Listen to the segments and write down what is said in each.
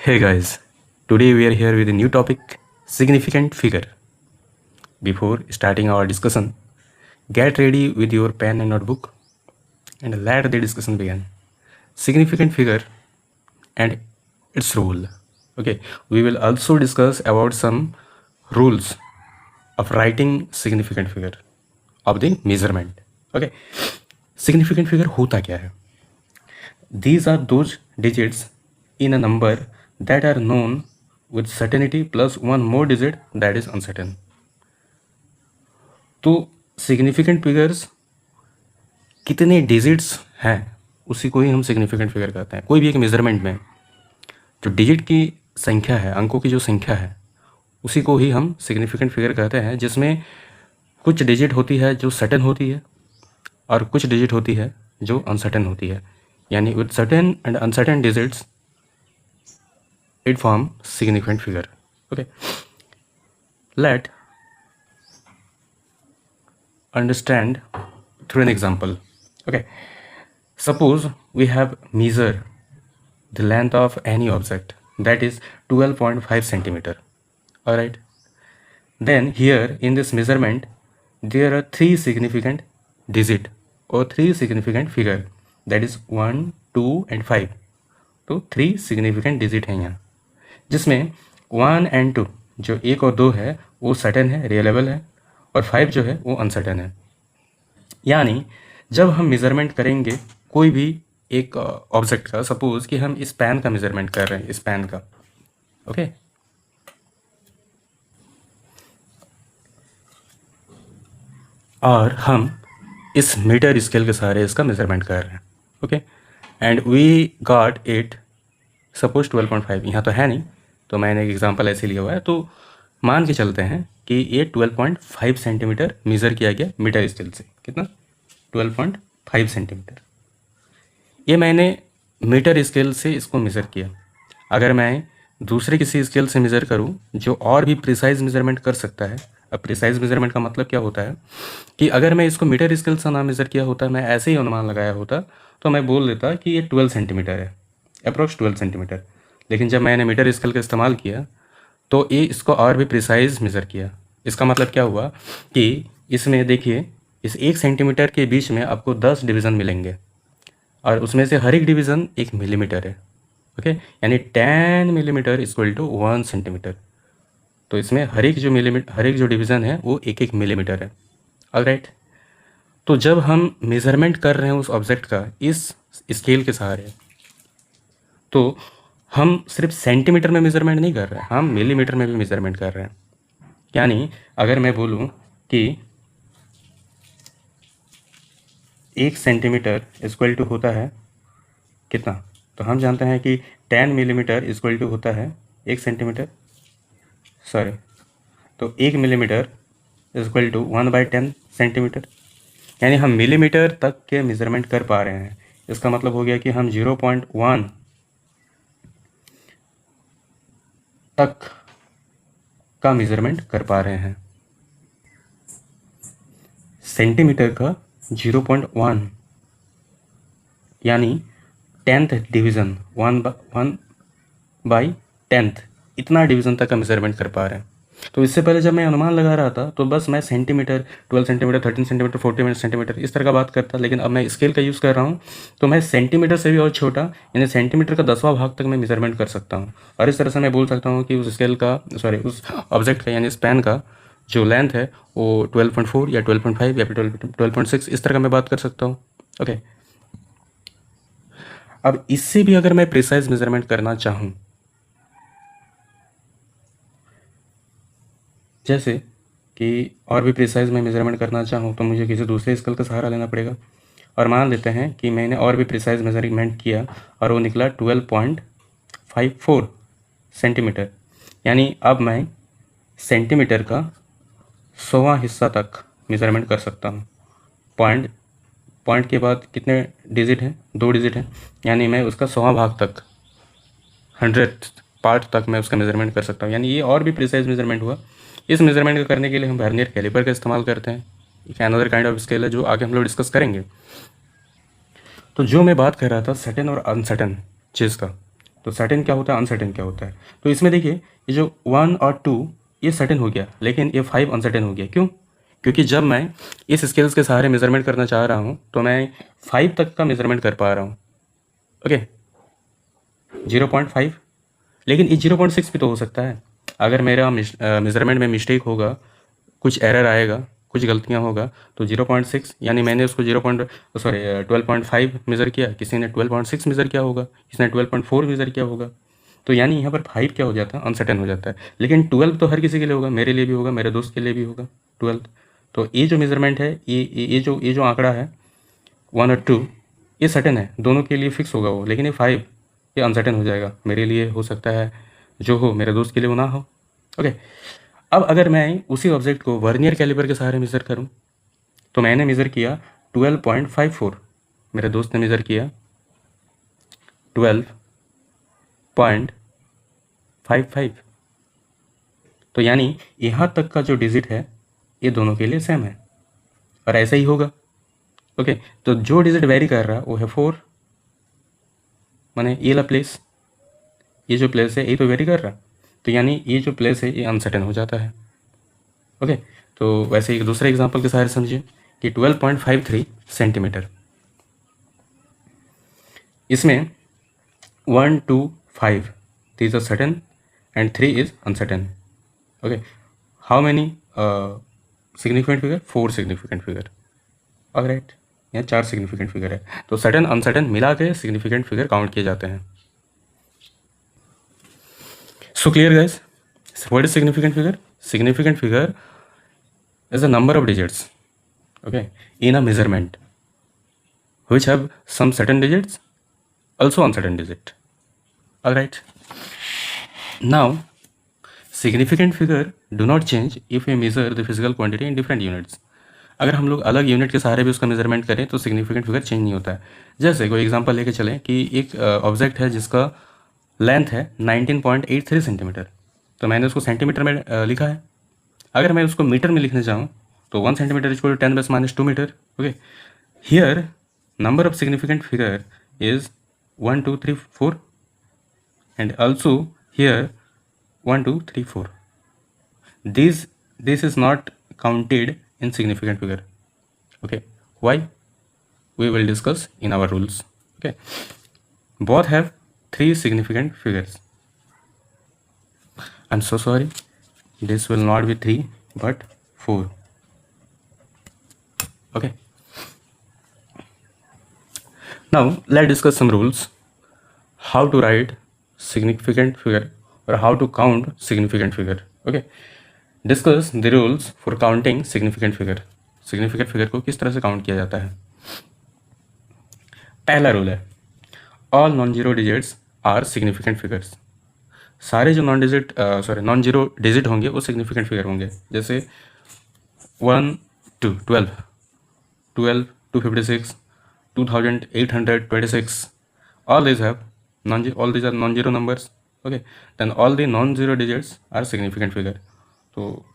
Hey guys, today we are here with a new topic, significant figure. Before starting our discussion, get ready with your pen and notebook and let the discussion begin. Significant figure and its rule. Okay, we will also discuss about some rules of writing significant figure of the measurement. Okay, significant figure होता क्या है? These are those digits in a number that are known with certainty plus one more digit that is uncertain. तो significant figures कितने digits हैं उसी को ही हम significant figure कहते हैं। कोई भी एक मेजरमेंट में जो डिजिट की संख्या है, अंकों की जो संख्या है, उसी को ही हम सिग्निफिकेंट फिगर कहते हैं, जिसमें कुछ डिजिट होती है जो सर्टेन होती है और कुछ डिजिट होती है जो अनसर्टेन होती है। यानी with certain and uncertain digits it form significant figure. Okay, let understand through an example. Okay, suppose we have measure the length of any object, that is 12.5 centimeter. All right, then here in this measurement there are three significant digit or three significant figure, that is 1, 2 and 5. तो 3 significant digit हैं यहाँ, जिसमें 1 and 2 जो 1 और 2 है वो certain है, reliable है, और 5 जो है वो अनसर्टेन है। यानी जब हम मेज़रमेंट करेंगे कोई भी एक ऑब्जेक्ट का, सपोज कि हम इस पेन का मेज़रमेंट कर रहे हैं, इस पेन का, ओके, और हम इस मीटर स्केल के सहारे इसका मेज़रमेंट कर रहे हैं, okay, and we got it suppose 12.5। यहाँ तो है नहीं, तो मैंने एक एग्जांपल ऐसे लिया हुआ है, तो मान के चलते हैं कि ये 12.5 सेंटीमीटर मेज़र किया गया मीटर स्केल से। कितना? 12.5 सेंटीमीटर। ये मैंने मीटर स्केल से इसको मेज़र किया। अगर मैं दूसरे किसी स्केल से मेज़र करूँ जो और भी प्रिसाइज मेज़रमेंट कर सकता है, अब प्रिसाइज मेज़रमेंट का मतलब क्या होता है कि अगर मैं इसको मीटर स्केल से ना मेज़र किया होता, मैं ऐसे ही अनुमान लगाया होता, तो मैं बोल देता कि ये 12 सेंटीमीटर है, अप्रोक्स 12 सेंटीमीटर। लेकिन जब मैंने मीटर स्केल का इस्तेमाल किया तो ये इसको और भी प्रिसाइज मेज़र किया। इसका मतलब क्या हुआ कि इसमें देखिए, इस 1 सेंटीमीटर के बीच में आपको 10 डिवीज़न मिलेंगे और उसमें से हर एक डिवीज़न 1 मिलीमीटर है, ओके, यानी 10 मिलीमीटर इक्वल टू 1 सेंटीमीटर। तो इसमें हर एक जो डिवीज़न है वो 1 मिलीमीटर है। ऑलराइट, तो जब हम मेज़रमेंट कर रहे हैं उस ऑब्जेक्ट का इस स्केल के सहारे, तो हम सिर्फ सेंटीमीटर में मेज़रमेंट नहीं कर रहे हैं, हम मिलीमीटर में भी मेज़रमेंट कर रहे हैं। यानी अगर मैं बोलूँ कि 1 सेंटीमीटर इक्वल टू होता है कितना, तो हम जानते हैं कि 10 मिलीमीटर इक्वल टू होता है 1 सेंटीमीटर, सॉरी, तो 1 मिलीमीटर इक्वल टू 1/10 सेंटीमीटर। यानी हम मिलीमीटर तक के मेज़रमेंट कर पा रहे हैं। इसका मतलब हो गया कि हम 0.1 तक का मेज़रमेंट कर पा रहे हैं। सेंटीमीटर का 0.1 यानी 10th डिवीज़न, 1/10 इतना डिवीज़न तक का मेज़रमेंट कर पा रहे हैं। तो इससे पहले जब मैं अनुमान लगा रहा था तो बस मैं सेंटीमीटर, 12 सेंटीमीटर, 13 सेंटीमीटर, 40 सेंटीमीटर इस तरह का बात करता, लेकिन अब मैं स्केल का यूज़ कर रहा हूँ तो मैं सेंटीमीटर से भी और छोटा, यानी सेंटीमीटर का 10वां भाग तक मैं मेज़रमेंट कर सकता हूँ। और इस तरह से मैं बोल सकता हूँ कि उस स्केल का, सॉरी, उस ऑब्जेक्ट का यानी स्पैन का जो लेंथ है वो 12.4 या 12.5 या फिर 12.6 इस तरह का मैं बात कर सकता हूँ, ओके। अब इससे भी अगर मैं प्रिसाइज मेज़रमेंट करना चाहूँ, जैसे कि और भी प्रिसाइज मैं मेज़रमेंट करना चाहूँ तो मुझे किसी दूसरे स्केल का सहारा लेना पड़ेगा। और मान लेते हैं कि मैंने और भी प्रिसाइज मेज़रमेंट किया और वो निकला 12.54 सेंटीमीटर। यानी अब मैं सेंटीमीटर का 100वां हिस्सा तक मेज़रमेंट कर सकता हूँ। पॉइंट के बाद कितने डिजिट हैं? 2 डिजिट हैं, यानी मैं उसका 100वां भाग तक, 100th पार्ट तक मैं उसका मेज़रमेंट कर सकता हूँ। यानी ये और भी प्रिसाइज मेज़रमेंट हुआ। इस मेज़रमेंट को करने के लिए हम वर्नियर कैलिपर का इस्तेमाल करते हैं। एक अनदर काइंड ऑफ स्केल है जो आगे हम लोग डिस्कस करेंगे। तो जो मैं बात कर रहा था सर्टेन और अनसर्टेन चीज़ का, तो सर्टेन क्या होता है, अनसर्टेन क्या होता है। तो इसमें देखिए ये जो 1 और 2 ये सर्टेन हो गया, लेकिन ये 5 अनसर्टेन हो गया। क्यों? क्योंकि जब मैं इस स्केल्स के सहारे मेज़रमेंट करना चाह रहा हूँ तो मैं 5 तक का मेज़रमेंट कर पा रहा हूँ। ओके, 0.5, लेकिन ये 0.6 भी तो हो सकता है। अगर मेरा मेज़रमेंट में मिस्टेक होगा, कुछ एरर आएगा, कुछ गलतियाँ होगा, तो 0.6 यानी मैंने उसको 12.5 मेज़र किया, किसी ने 12.6 मेज़र किया होगा, किसी ने 12.4 मेज़र किया होगा। तो यानी यहाँ पर 5 क्या हो जाता है, अनसर्टेन हो जाता है। लेकिन 12 तो हर किसी के लिए होगा, मेरे लिए भी होगा, मेरे दोस्त के लिए भी होगा 12। तो ये जो मेज़रमेंट है, ये जो आंकड़ा है 1 और 2 ये सर्टेन है, दोनों के लिए फिक्स होगा वो। लेकिन ये 5 ये अनसर्टेन हो जाएगा, मेरे लिए हो सकता है जो हो, मेरे दोस्त के लिए वो ना हो। ओके, अब अगर मैं उसी ऑब्जेक्ट को वर्नियर कैलिपर के सहारे मेज़र करूं, तो मैंने मेज़र किया 12.54, मेरे दोस्त ने मेज़र किया 12.55। तो यानी यहाँ तक का जो डिजिट है ये दोनों के लिए सेम है, और ऐसा ही होगा। ओके, तो जो डिजिट वेरी कर रहा वो है 4, माने ये वाला प्लेस, ये जो प्लेस है ये तो वेरी कर रहा, तो यानी ये जो प्लेस है ये अनसर्टेन हो जाता है। ओके, तो वैसे एक दूसरे एग्जांपल के सहारे समझिए कि 12.53 सेंटीमीटर, इसमें 1 2 5 these are certain and 3 is uncertain. Okay, how many significant figure? 4 significant figure. Alright, यहाँ 4 सिग्निफिकेंट फिगर है, तो सर्टेन अनसर्टेन मिला के सिग्निफिकेंट फिगर काउंट किए जाते हैं। So clear guys, what is significant figure? Significant figure is a number of digits, okay, in a measurement which have some certain digits, also uncertain digit. All right, now significant figure do not change if we measure the physical quantity in different units. अगर हम लोग अलग unit के सहारे भी उसका measurement करें तो सिग्निफिकेंट फिगर चेंज नहीं होता है। जैसे कोई एग्जांपल लेके चलें कि एक ऑब्जेक्ट है जिसका लेंथ है 19.83 सेंटीमीटर, तो मैंने उसको सेंटीमीटर में लिखा है। अगर मैं उसको मीटर में लिखने जाऊँ तो 1 centimetre equal to 10⁻² metre. Okay, here number of significant figure is 1 2 3 4 and also here 1 2 3 4. This is not counted in significant figure. Okay, why? We will discuss in our rules. Okay, both have 3 significant figures. I'm so sorry, this will not be 3 but 4. Okay, now let's discuss some rules how to write significant figure or how to count significant figure. Okay, discuss the rules for counting significant figure. Significant figure को किस तरह से count किया जाता है। पहला rule है all non zero digits are significant figures. सारे जो नॉन जीरो डिजिट होंगे वो सिग्निफिकेंट फिगर होंगे। जैसे 1 2 12 12 256 2826, all these are non-zero numbers. Okay, then all the non-zero digits are significant figure. तो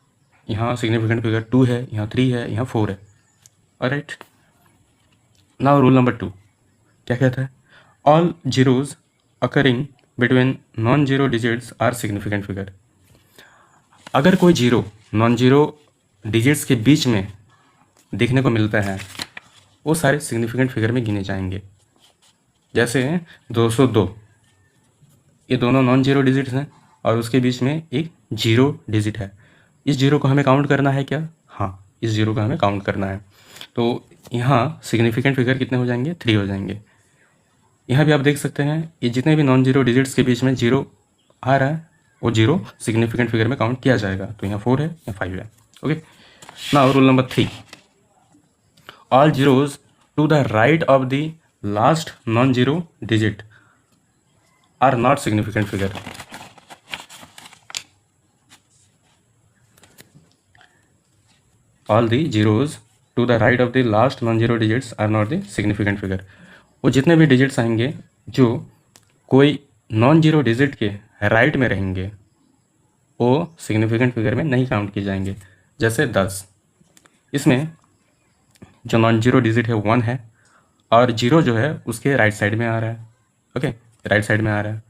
यहाँ सिग्निफिकेंट फिगर 2 है, यहाँ 3 है, यहाँ 4 है। ऑलराइट, नाउ रूल नंबर 2 क्या कहता है? All zeros occurring between non zero digits are significant figure. अगर कोई जीरो नॉन जीरो डिजिट्स के बीच में देखने को मिलता है वो सारे सिग्निफिकेंट फिगर में गिने जाएंगे। जैसे 202, ये दोनों नॉन जीरो डिजिट्स हैं और उसके बीच में एक जीरो डिजिट है। इस जीरो को हमें काउंट करना है क्या? हाँ, इस जीरो को हमें काउंट करना है। तो यहाँ सिग्निफिकेंट फिगर कितने हो जाएंगे? 3 हो जाएंगे। यहाँ भी आप देख सकते हैं ये जितने भी नॉन जीरो डिजिट्स के बीच में जीरो आ रहा है वो जीरो सिग्निफिकेंट फिगर में काउंट किया जाएगा। तो यहाँ 4 है, यहाँ 5 है। Okay, now rule number 3, all zeros to the right of the last non zero digit are not significant figure. All the zeros to the right of the last non-zero digits are not the significant figure. वो जितने भी digits आएंगे जो कोई non zero digit के right में रहेंगे वो सिग्निफिकेंट फिगर में नहीं काउंट किए जाएंगे। जैसे 10, इसमें जो नॉन जीरो डिजिट है 1 है और जीरो जो है उसके राइट साइड में आ रहा है। ओके, राइट साइड में आ रहा है।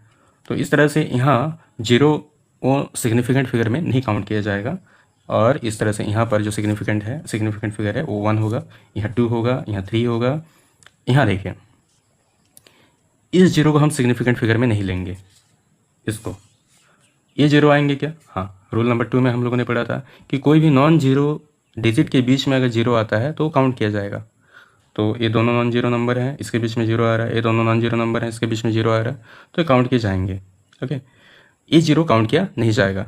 तो इस तरह से यहाँ जीरो वो सिग्निफिकेंट फिगर में नहीं काउंट किया जाएगा, और इस तरह से यहाँ पर जो सिग्निफिकेंट फिगर है वो 1 होगा, यहाँ 2 होगा, यहाँ 3 होगा। यहाँ देखिए इस जीरो को हम सिग्निफिकेंट फिगर में नहीं लेंगे, इसको ये जीरो आएंगे क्या? हाँ, रूल नंबर 2 में हम लोगों ने पढ़ा था कि कोई भी नॉन जीरो डिजिट के बीच में अगर जीरो आता है तो काउंट किया जाएगा। तो ये दोनों नॉन जीरो नंबर हैं, इसके बीच में जीरो आ रहा है, ये दोनों नॉन जीरो नंबर हैं, इसके बीच में जीरो आ रहा है, तो काउंट किए जाएंगे। ओके, ये जीरो काउंट किया नहीं जाएगा।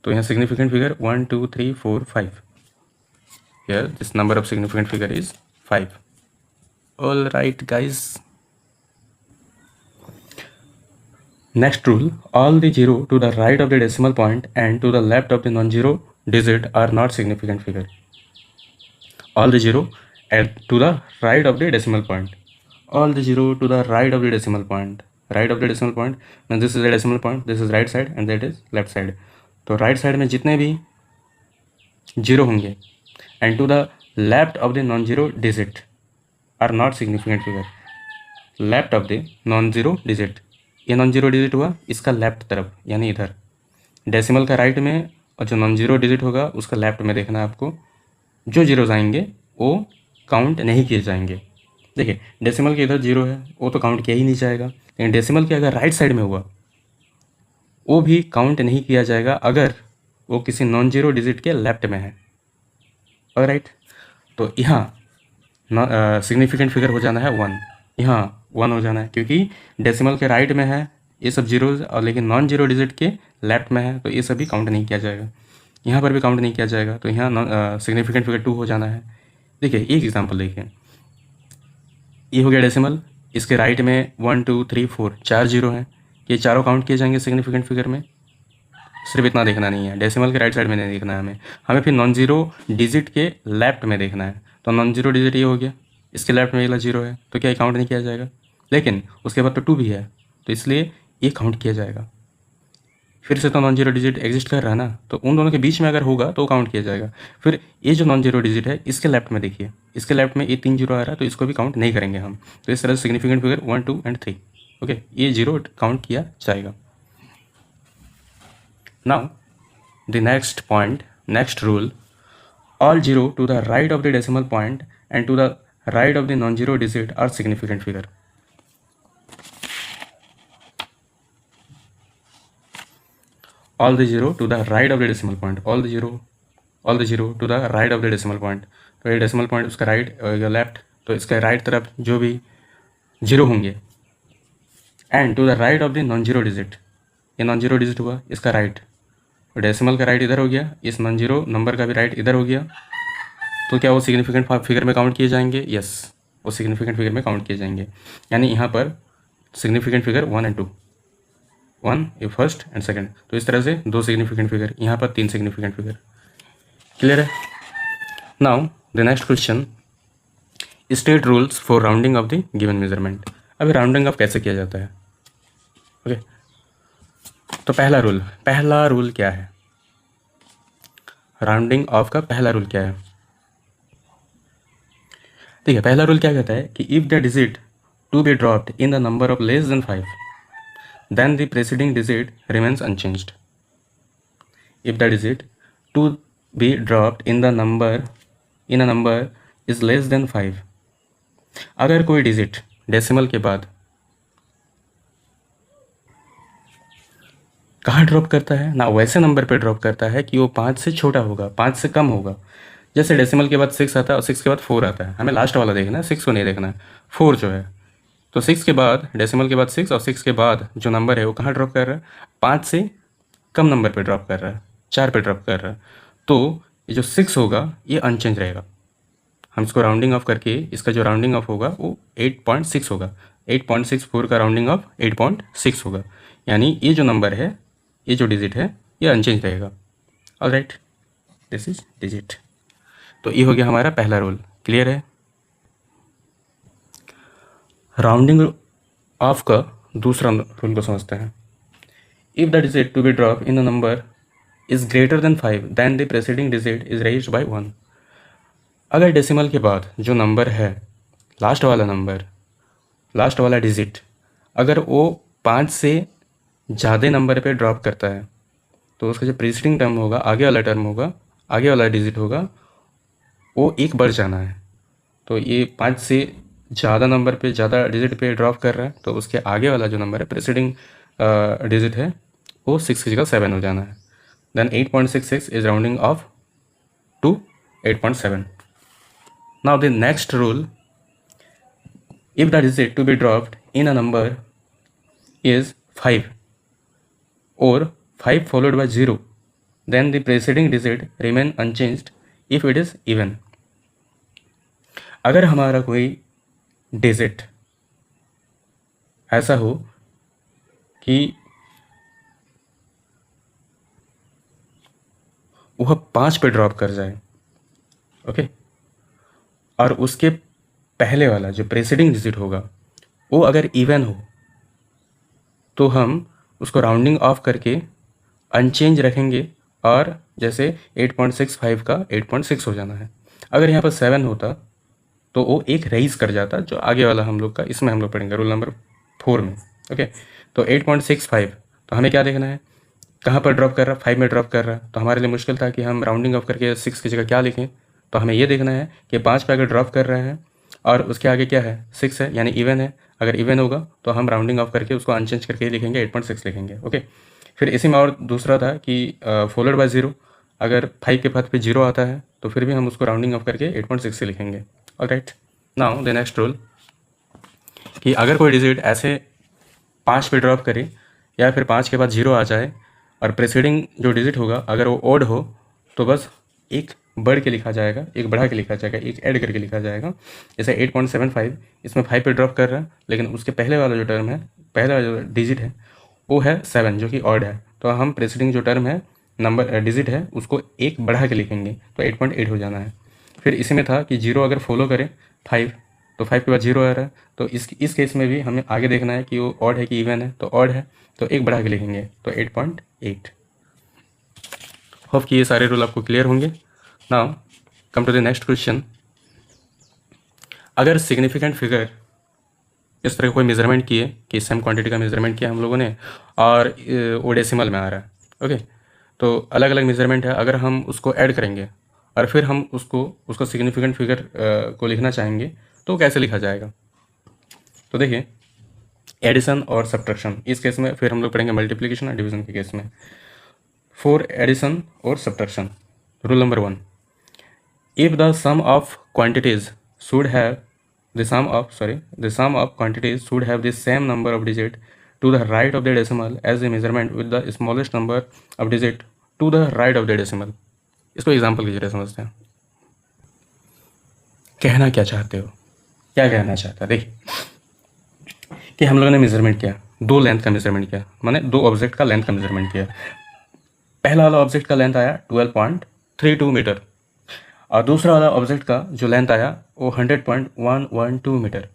तो यहाँ significant figure 1 2 3 4 5, here this number of significant figure is 5। All right guys, next rule, all the zero to the right of the decimal point and to the left of the non-zero digit are not significant figure. All the zero and to the right of the decimal point. All the zero to the right of the decimal point. Right of the decimal point means this is the decimal point, this is right side and that is left side. तो right side में जितने भी zero होंगे and to the left of the non-zero digit are not significant figure. Left of the non-zero digit, ये non zero digit हुआ इसका left तरफ यानी इधर, डेसिमल का राइट में, और जो नॉन जीरो डिजिट होगा उसका लेफ्ट में देखना है आपको। जो जीरोज आएंगे वो काउंट नहीं किए जाएंगे। देखिए डेसिमल के इधर जीरो है, वो तो काउंट किया ही नहीं जाएगा, लेकिन डेसिमल के अगर राइट साइड में हुआ वो भी काउंट नहीं किया जाएगा अगर वो किसी नॉन जीरो डिजिट के लेफ्ट में है। ऑलराइट, तो यहाँ सिग्निफिकेंट फिगर हो जाना है 1, यहाँ 1 हो जाना है क्योंकि डेसिमल के राइट में है ये सब जीरोज, और लेकिन नॉन जीरो डिजिट के लेफ्ट में है, तो ये सब भी काउंट नहीं किया जाएगा। यहाँ पर भी काउंट नहीं किया जाएगा, तो यहाँ सिग्निफिकेंट फिगर 2 हो जाना है। देखिए एक एग्जांपल देखिए, ये हो गया डेसिमल, इसके राइट में 1 2 3 4 4 जीरो हैं, ये चारों काउंट किए जाएंगे सिग्निफिकेंट फिगर में। सिर्फ इतना देखना नहीं है, डेसिमल के राइट साइड में नहीं देखना है हमें फिर नॉन जीरो डिजिट के लेफ्ट में देखना है। तो नॉन जीरो डिजिट ये हो गया, इसके लेफ्ट में ये जीरो है, तो क्या काउंट नहीं किया जाएगा, लेकिन उसके बाद तो 2 भी है, तो इसलिए ये काउंट किया जाएगा। फिर से तो नॉन जीरो डिजिट एग्जिस्ट कर रहा है ना, तो उन दोनों के बीच में अगर होगा तो काउंट किया जाएगा। फिर ये जो नॉन जीरो डिजिट है इसके लेफ्ट में देखिए, इसके लेफ्ट में ये 3 जीरो आ रहा है, तो इसको भी काउंट नहीं करेंगे हम। तो इस तरह से सिग्निफिकेंट फिगर 1 2 एंड 3, ओके, ये जीरो काउंट किया जाएगा। Now the next point, next rule, all zero to the right of the decimal point and to the right of the non-zero digit are significant figure. All the zero to the right of the decimal point, all the zero to the right of the decimal point. तो ये decimal point उसका right या left, तो इसका right तरफ जो भी zero होंगे, and to the right of the non zero digit, ये नॉन जीरो डिजिट हुआ इसका राइट, डेसिमल का राइट इधर हो गया, इस नॉन जीरो नंबर का भी राइट इधर हो गया, तो क्या वो सिग्निफिकेंट फिगर में काउंट किए जाएंगे? यस, वो सिग्निफिकेंट फिगर में काउंट किए जाएंगे। यानी यहाँ पर सिग्निफिकेंट फिगर 1 एंड 2, 1 ये फर्स्ट एंड सेकंड, तो इस तरह से 2 सिग्निफिकेंट फिगर, यहाँ पर 3 सिग्निफिकेंट फिगर। क्लियर है? Now the next question, state rules for rounding off the given measurement. अभी राउंडिंग ऑफ कैसे किया जाता है? ओके, तो पहला रूल क्या है? राउंडिंग ऑफ का पहला रूल क्या है? ठीक है, पहला रूल क्या कहता है कि if the digit to be dropped in the number of less than 5 then the preceding digit remains unchanged. If the digit to be dropped in a number is less than 5, अगर कोई digit decimal के बाद कहाँ drop करता है ना, वैसे number पे ड्रॉप करता है कि वो 5 से छोटा होगा, 5 से कम होगा। जैसे डेसिमल के बाद 6 आता है और 6 के बाद 4 आता है, हमें लास्ट वाला देखना है, 6 को नहीं देखना है, 4 जो है। तो 6 के बाद, डेसिमल के बाद 6 और 6 के बाद जो नंबर है वो कहाँ ड्रॉप कर रहा है? 5 से कम नंबर पे ड्रॉप कर रहा है, 4 पे ड्रॉप कर रहा है। तो ये जो 6 होगा ये अनचेंज रहेगा। हम इसको राउंडिंग ऑफ करके, इसका जो राउंडिंग ऑफ होगा वो 8.6 होगा। 8.64 का राउंडिंग ऑफ 8.6 होगा, यानी ये जो नंबर है, ये जो डिजिट है ये अनचेंज रहेगा। Alright, this is digit. तो ये हो गया हमारा पहला रूल। क्लियर है? राउंडिंग ऑफ का दूसरा रूल को समझते हैं। If the digit to be drop in a number is greater than 5 then the preceding digit is raised by 1। अगर डेसिमल के बाद जो नंबर है, लास्ट वाला नंबर, लास्ट वाला डिजिट, अगर वो 5 से ज़्यादा नंबर पे ड्रॉप करता है तो उसका जो प्रीसीडिंग टर्म होगा, आगे वाला टर्म होगा, आगे वाला डिजिट होगा, वो एक बढ़ जाना है। तो ये 5 से ज़्यादा नंबर पे, ज़्यादा डिजिट पे ड्रॉप कर रहा है तो उसके आगे वाला जो नंबर है, प्रीसीडिंग डिजिट है, वो 6 की जगह 7 हो जाना है। Then 8.66 is rounding off to 8.7. Now the next rule, if the digit to be dropped in a number is 5 or 5 followed by 0, then the preceding digit remain unchanged if it is even. अगर हमारा कोई digit ऐसा हो कि वह 5 पे drop कर जाए, ओके, और उसके पहले वाला जो प्रेसिडिंग डिजिट होगा वो अगर इवन हो तो हम उसको राउंडिंग ऑफ करके अनचेंज रखेंगे और जैसे 8.65 का 8.6 हो जाना है। अगर यहाँ पर 7 होता तो वो एक रेज कर जाता, जो आगे वाला हम लोग का, इसमें हम लोग पढ़ेंगे रूल नंबर 4 में, ओके। तो 8.65, तो हमें क्या देखना है, कहाँ पर ड्रॉप कर रहा है, 5 में ड्रॉप कर रहा है। तो हमारे लिए मुश्किल था कि हम राउंडिंग ऑफ करके 6 की जगह क्या लिखें। तो हमें ये देखना है कि 5 पे अगर ड्रॉप कर रहे हैं और उसके आगे क्या है, 6 है, यानी इवन है। अगर इवन होगा तो हम राउंडिंग ऑफ करके उसको अनचेंज करके लिखेंगे, 8.6 लिखेंगे, ओके। फिर इसी में और दूसरा था कि फॉलोड बाय 0, अगर 5 के बाद पे 0 आता है तो फिर भी हम उसको राउंडिंग ऑफ करके 8.6 से लिखेंगे, alright. Now the next rule, कि अगर कोई डिजिट ऐसे 5 पे ड्रॉप करे या फिर 5 के बाद 0 आ जाए और प्रेसिडिंग जो डिजिट होगा अगर वो ओड हो तो बस एक बढ़ के लिखा जाएगा, एक बढ़ा के लिखा जाएगा, एक ऐड करके लिखा जाएगा। जैसे 8.75, इसमें 5 पे ड्रॉप कर रहा है लेकिन उसके पहले वाला जो टर्म है, पहला जो डिजिट है वो है 7 जो कि ऑड है। तो हम प्रेसिडिंग जो टर्म है, नंबर डिजिट है, उसको एक बढ़ा के लिखेंगे तो 8.8 हो जाना है। फिर इसी में था कि 0 अगर फॉलो करे 5, तो 5 के बाद 0 आ रहा है, तो इस केस में भी हमें आगे देखना है कि वो ऑड है कि इवन है। तो ऑड है तो एक बढ़ा के लिखेंगे तो 8.8। होप कि ये सारे रूल आपको क्लियर होंगे। Now come to the next question. अगर सिग्निफिकेंट फिगर इस तरह कोई मेजरमेंट किए कि सेम क्वांटिटी का मेजरमेंट किया हम लोगों ने और वो डेसिमल में आ रहा है, ओके, तो अलग अलग मेजरमेंट है, अगर हम उसको ऐड करेंगे और फिर हम उसको सिग्निफिकेंट फिगर को लिखना चाहेंगे तो कैसे लिखा जाएगा। तो देखिए, एडिशन और सब्ट्रैक्शन, इस केस में फिर हम लोग पढ़ेंगे मल्टीप्लिकेशन और डिवीजन के केस में। फॉर एडिशन और subtraction, rule number 1, if the sum of quantities should have the sum of quantities should have the same number of digit to the right of the decimal as the measurement with the smallest number of digit to the right of the decimal। इसको example की जरिए समझते हैं। कहना क्या चाहते हो, क्या कहना चाहता है, देखिए कि हम लोगों ने मेजरमेंट किया, 2 लेंथ का मेजरमेंट किया, माने 2 ऑब्जेक्ट का लेंथ का मेजरमेंट किया। पहला वाला ऑब्जेक्ट का लेंथ आया 12.32 मीटर और दूसरा वाला ऑब्जेक्ट का जो लेंथ आया वो 100.112 मीटर।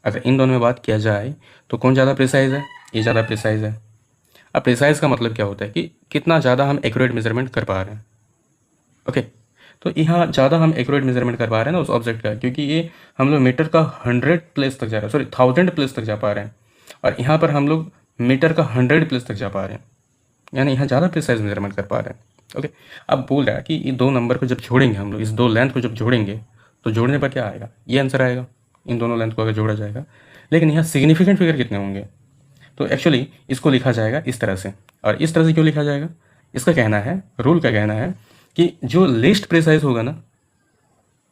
अगर इन दोनों में बात किया जाए तो कौन ज़्यादा प्रिसाइज है, ये ज़्यादा प्रिसाइज है। अब प्रिसाइज का मतलब क्या होता है कि कितना ज़्यादा हम एक्यूरेट मेजरमेंट कर पा रहे हैं, ओके। तो यहाँ ज़्यादा हम एक्यूरेट मेजरमेंट कर पा रहे हैं ना उस ऑब्जेक्ट का, क्योंकि ये हम लोग मीटर का 100 प्लेस तक जा रहे हैं, 1000 प्लेस तक जा पा रहे हैं, और यहाँ पर हम लोग मीटर का 100 प्लेस तक जा पा रहे हैं, यानी यहाँ ज़्यादा प्रिसाइज मेजरमेंट कर पा रहे हैं, ओके। अब बोल रहा है कि ये 2 नंबर को जब जोड़ेंगे हम लोग, इस 2 लेंथ को जब जोड़ेंगे तो जोड़ने पर क्या आएगा, ये आंसर आएगा, इन दोनों लेंथ को अगर जोड़ा जाएगा। लेकिन यहाँ सिग्निफिकेंट फिगर कितने होंगे, तो एक्चुअली इसको लिखा जाएगा इस तरह से। और इस तरह से क्यों लिखा जाएगा, इसका कहना है, रूल का कहना है कि जो लिस्ट प्रिसाइज होगा ना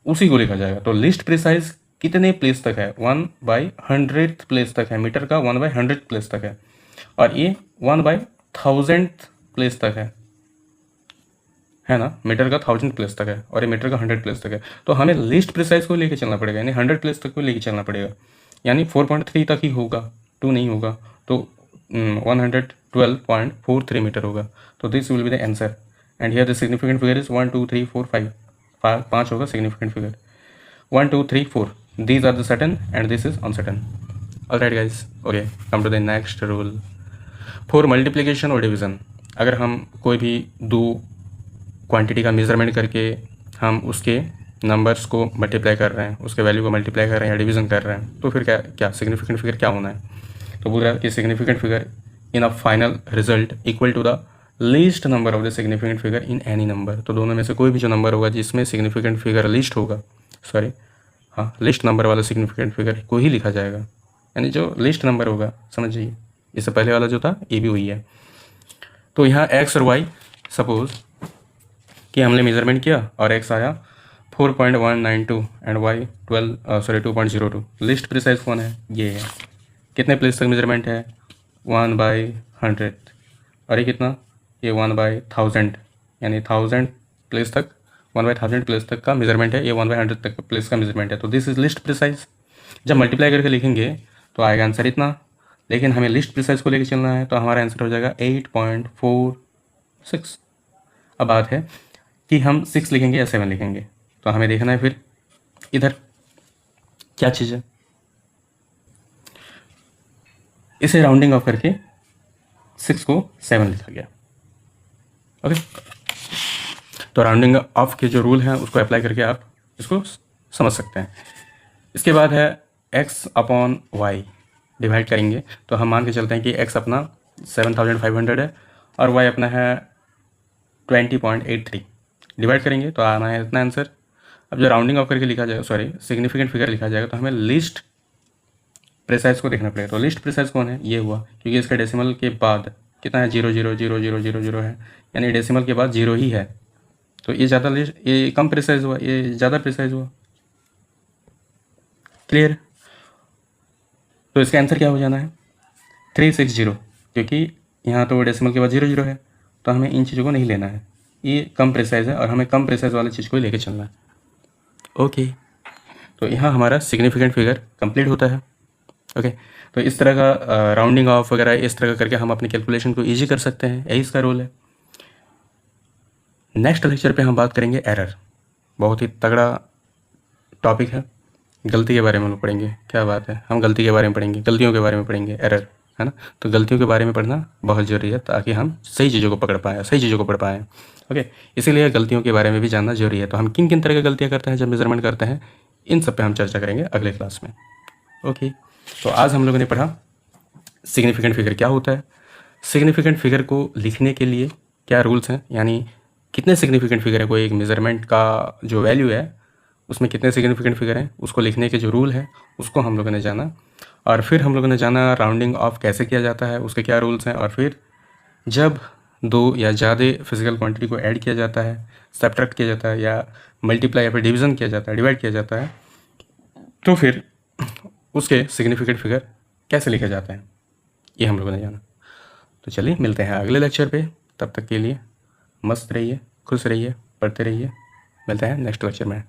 उसी को लिखा जाएगा। तो लिस्ट प्रिसाइज कितने प्लेस तक है, 1/100 प्लेस तक है, मीटर का 1/100 प्लेस तक है, और ये 1/1000 प्लेस तक है ना, मीटर का 1000 प्लेस तक है और ये मीटर का 100 प्लेस तक है। तो हमें लिस्ट प्रिसाइज को लेके चलना पड़ेगा, यानी 100 प्लेस तक को लेके चलना पड़ेगा, यानी 4.3 तक ही होगा, 2 नहीं होगा, तो 112.43 मीटर होगा। तो this will be the answer and here the significant figure is 1 2 3 4 5, 5 होगा significant figure, 1 2 3 4, these are the certain and this is uncertain. Alright guys, okay, come to the next rule. For multiplication और division, अगर हम कोई भी 2 quantity का measurement करके हम उसके नंबर्स को मल्टीप्लाई कर रहे हैं, उसके वैल्यू को मल्टीप्लाई कर रहे हैं या डिवीज़न कर रहे हैं, तो फिर क्या सिग्निफिकेंट फिगर क्या होना है। तो बोल रहा है कि significant figure in a final result equal to the least number of the significant figure in any number. तो दोनों में से कोई भी जो नंबर होगा जिसमें सिग्निफिकेंट फिगर लिस्ट होगा, सॉरी हाँ, लिस्ट नंबर वाला सिग्निफिकेंट फिगर को ही लिखा जाएगा, यानी जो लिस्ट नंबर होगा, समझ जाइए। इससे पहले वाला जो था ये भी वही है। तो यहाँ एक्स और वाई, सपोज कि हमने मेजरमेंट किया और एक्स आया 4.192 एंड वाई 2.02। लिस्ट प्रिसाइज कौन है? ये है। कितने प्लेस तक मेजरमेंट है? 1/100। और ये कितना? ये 1/1000, यानी 1000 प्लेस तक, 1/1000 प्लेस तक का मेजरमेंट है, ये 1/100 तक प्लेस का मेजरमेंट है। तो दिस इज लिस्ट प्रिसाइज। जब मल्टीप्लाई करके लिखेंगे तो आएगा आंसर इतना, लेकिन हमें लिस्ट प्रिसाइज को लेकर चलना है, तो हमारा आंसर हो जाएगा 8.46। अब बात है कि हम 6 लिखेंगे या 7 लिखेंगे, तो हमें देखना है फिर इधर क्या चीज़ है। इसे राउंडिंग ऑफ करके 6 को 7 लिखा गया। ओके, तो राउंडिंग ऑफ के जो रूल हैं उसको अप्लाई करके आप इसको समझ सकते हैं। इसके बाद है x अपॉन वाई डिवाइड करेंगे, तो हम मान के चलते हैं कि x अपना 7500 है और y अपना है 20.83। डिवाइड करेंगे तो आना है इतना आंसर। अब जो राउंडिंग ऑफ करके लिखा जाएगा, सॉरी सिग्निफिकेंट फिगर लिखा जाएगा, तो हमें लिस्ट प्रिसाइज को देखना पड़ेगा। तो लिस्ट प्रिसाइज कौन है? ये हुआ, क्योंकि इसका डेसिमल के बाद कितना है? 0.00000 है, यानी डेसिमल के बाद 0 ही है। तो ये ज़्यादा लिस्ट, ये कम प्रिसाइज हुआ, ये ज़्यादा प्रिसाइज हुआ। क्लियर? तो इसका आंसर क्या हो जाना है? 360, क्योंकि यहाँ तो डेसिमल के बाद 0 है, तो हमें इन चीज़ों को नहीं लेना है। ये कम प्रिसाइज है और हमें कम प्रिसाइज वाली चीज़ को ही लेके चलना है। ओके, तो यहाँ हमारा सिग्निफिकेंट फिगर कंप्लीट होता है। ओके, तो इस तरह का राउंडिंग ऑफ वगैरह इस तरह का करके हम अपनी कैलकुलेशन को ईजी कर सकते हैं, यही इसका रोल है। नेक्स्ट लेक्चर पे हम बात करेंगे एरर। बहुत ही तगड़ा टॉपिक है, गलती के बारे में हम लोग पढ़ेंगे। क्या बात है, हम गलती के बारे में पढ़ेंगे, गलतियों के बारे में पढ़ेंगे, एरर, है ना। तो गलतियों के बारे में पढ़ना बहुत ज़रूरी है ताकि हम सही चीज़ों को पकड़ पाएँ, सही चीज़ों को पढ़ पाएँ। ओके, इसीलिए गलतियों के बारे में भी जानना जरूरी है। तो हम किन किन तरह की गलतियाँ करते हैं जब मेजरमेंट करते हैं, इन सब पे हम चर्चा करेंगे अगले क्लास में। ओके, तो आज हम लोगों ने पढ़ा सिग्निफिकेंट फिगर क्या होता है, सिग्निफिकेंट फिगर को लिखने के लिए क्या रूल्स हैं, यानी कितने सिग्निफिकेंट फिगर है, कोई एक मेज़रमेंट का जो वैल्यू है उसमें कितने सिग्निफिकेंट फिगर हैं, उसको लिखने के जो रूल है उसको हम लोगों ने जाना। और फिर हम लोगों ने जाना राउंडिंग ऑफ कैसे किया जाता है, उसके क्या रूल्स हैं। और फिर जब दो या ज़्यादा फिजिकल क्वांटिटी को ऐड किया जाता है, सब्ट्रैक्ट किया जाता है, या मल्टीप्लाई या फिर डिवीज़न किया जाता है, डिवाइड किया जाता है, तो फिर उसके सिग्निफिकेंट फिगर कैसे लिखे जाते हैं, ये हम लोगों ने जाना। तो चलिए मिलते हैं अगले लेक्चर पे, तब तक के लिए मस्त रहिए, खुश रहिए, पढ़ते रहिए। मिलते हैं नेक्स्ट लेक्चर में।